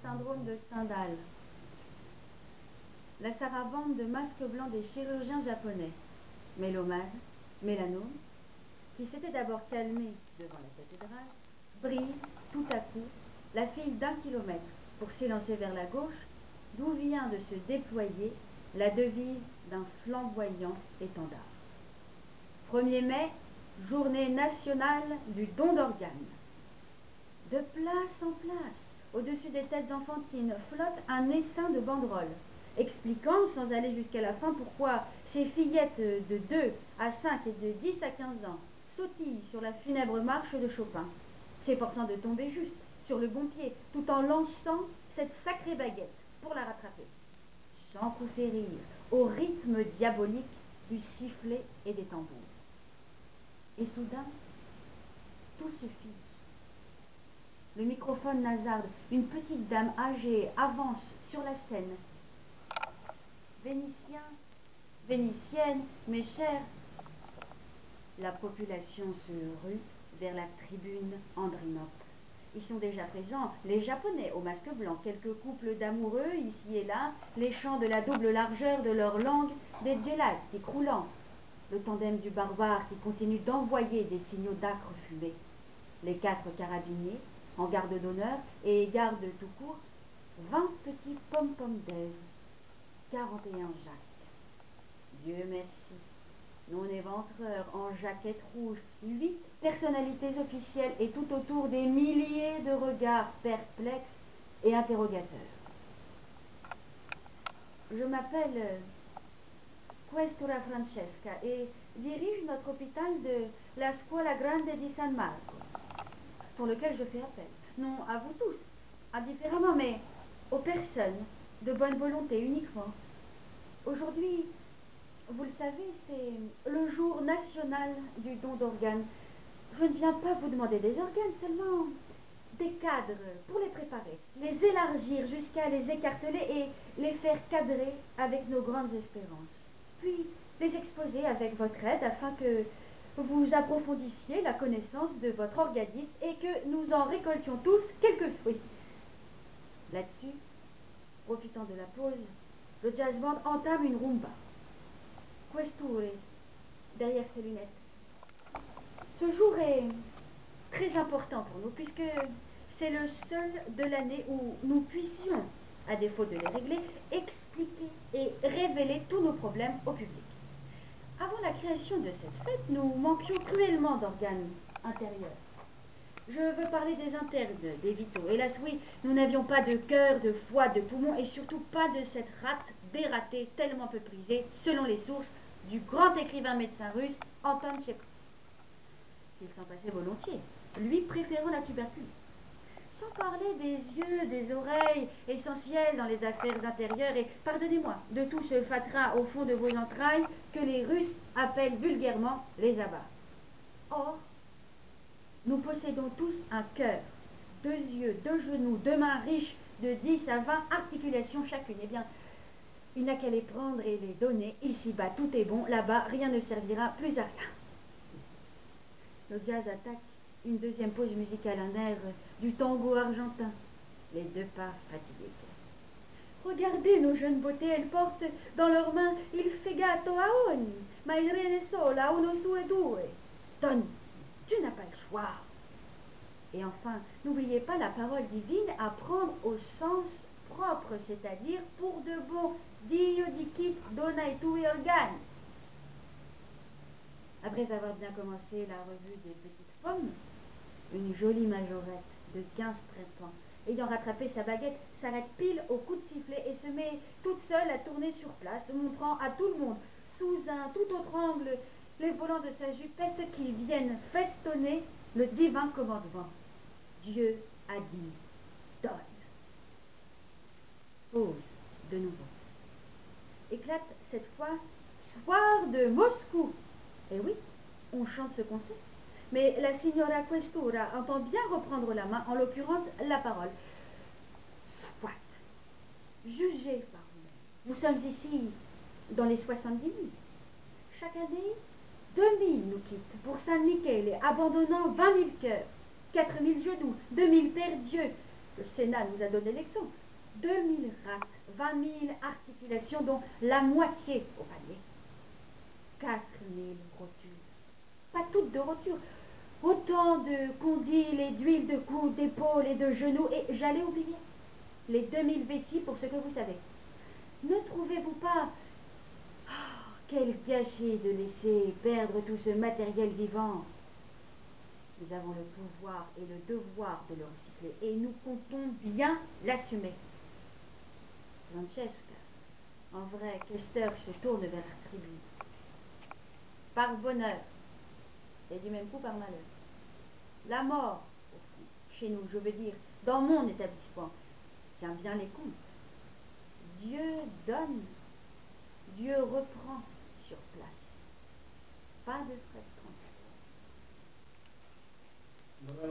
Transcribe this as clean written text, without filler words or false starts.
syndrome de Stendhal. La sarabande de masques blancs des chirurgiens japonais, mélanome, qui s'était d'abord calmé devant la cathédrale, brise tout à coup la file d'1 kilomètre pour s'élancer vers la gauche, d'où vient de se déployer la devise d'un flamboyant étendard. 1er mai, journée nationale du don d'organes. De place en place, au-dessus des têtes enfantines, flotte un essaim de banderoles, expliquant, sans aller jusqu'à la fin, pourquoi ces fillettes de 2 à 5 et de 10 à 15 ans sautillent sur la funèbre marche de Chopin, s'efforçant de tomber juste, sur le bon pied, tout en lançant cette sacrée baguette pour la rattraper, sans coup férir, au rythme diabolique du sifflet et des tambours. Et soudain, tout se fige. Le microphone nasarde, une petite dame âgée avance sur la scène. Vénitiens, Vénitiennes, mes chers. La population se rue vers la tribune Andrinople. Ils sont déjà présents, les Japonais au masque blanc, quelques couples d'amoureux ici et là, les chants de la double largeur de leur langue, des djellats croulant, le tandem du barbare qui continue d'envoyer des signaux d'âcre fumée, les 4 carabiniers en garde d'honneur et garde tout court, 20 petits pom-pom d'Ève, 41 Jacques. Dieu merci, non-éventreurs en jaquette rouge, 8 personnalités officielles et tout autour des milliers de regards perplexes et interrogateurs. Je m'appelle Questura Francesca et dirige notre hôpital de la Scuola Grande di San Marco, pour lequel je fais appel, non à vous tous, indifféremment, mais aux personnes de bonne volonté uniquement. Aujourd'hui, vous le savez, c'est le jour national du don d'organes. Je ne viens pas vous demander des organes, seulement des cadres pour les préparer, les élargir jusqu'à les écarteler et les faire cadrer avec nos grandes espérances. Puis les exposer avec votre aide afin que vous approfondissiez la connaissance de votre organisme et que nous en récoltions tous quelques fruits. Là-dessus, profitant de la pause, le jazz band entame une rumba. Questure, derrière ses lunettes. Ce jour est très important pour nous puisque c'est le seul de l'année où nous puissions, à défaut de les régler, expliquer et révéler tous nos problèmes au public. Avant la création de cette fête, nous manquions cruellement d'organes intérieurs. Je veux parler des internes, des vitaux. Hélas, oui, nous n'avions pas de cœur, de foie, de poumon et surtout pas de cette rate dératée tellement peu prisée, selon les sources, du grand écrivain médecin russe Anton Tchekhov. Il s'en passait volontiers, lui préférant la tuberculose. Sans parler des yeux, des oreilles, essentiels dans les affaires intérieures, et pardonnez-moi, de tout ce fatras au fond de vos entrailles que les Russes appellent vulgairement les abats. Or, nous possédons tous un cœur, 2 yeux, 2 genoux, 2 mains riches de 10 à 20 articulations chacune. Eh bien, il n'a qu'à les prendre et les donner. Ici-bas, tout est bon. Là-bas, rien ne servira plus à rien. Le jazz attaque une deuxième pause musicale, un air du tango argentin. Les 2 pas fatigués. Regardez nos jeunes beautés, elles portent dans leurs mains il fegato a ogni, ma il rene sola, uno su e due. Donne, tu n'as pas le choix. Et enfin, n'oubliez pas la parole divine à prendre au sens propre, c'est-à-dire pour de bon. Dio dicit dona et tui organi. Après avoir bien commencé la revue des petites pommes, une jolie majorette de 15-13 ans, ayant rattrapé sa baguette, s'arrête pile au coup de sifflet et se met toute seule à tourner sur place, montrant à tout le monde, sous un tout autre angle, les volants de sa jupette qui viennent festonner le divin commandement. Dieu a dit, donne. Pause de nouveau. Éclate cette fois, soir de Moscou. Eh oui, on chante ce qu'on sait. Mais la signora Questura entend bien reprendre la main, en l'occurrence la parole. Soit. Jugez par vous-même. Nous sommes ici dans les 70 000. Chaque année, 2000 nous quittent pour Saint-Michel, abandonnant 20 000 cœurs, 4 000 genoux, 2 000 paires d'yeux, Le Sénat nous a donné l'exemple. 2000 rates, 20 000 articulations, dont la moitié au palier. 4000 rotures. Pas toutes de rotures. Autant de condyles et d'huile de coude, d'épaules et de genoux. Et j'allais oublier les 2000 vessies pour ce que vous savez. Ne trouvez-vous pas quel gâchis de laisser perdre tout ce matériel vivant? Nous avons le pouvoir et le devoir de le recycler, et nous comptons bien l'assumer. Francesca, en vrai, Kester se tourne vers la tribu. Par bonheur, et du même coup par malheur. La mort, au fond, chez nous, je veux dire, dans mon établissement, tient bien les comptes. Dieu donne, Dieu reprend sur place. Pas de frais de transport.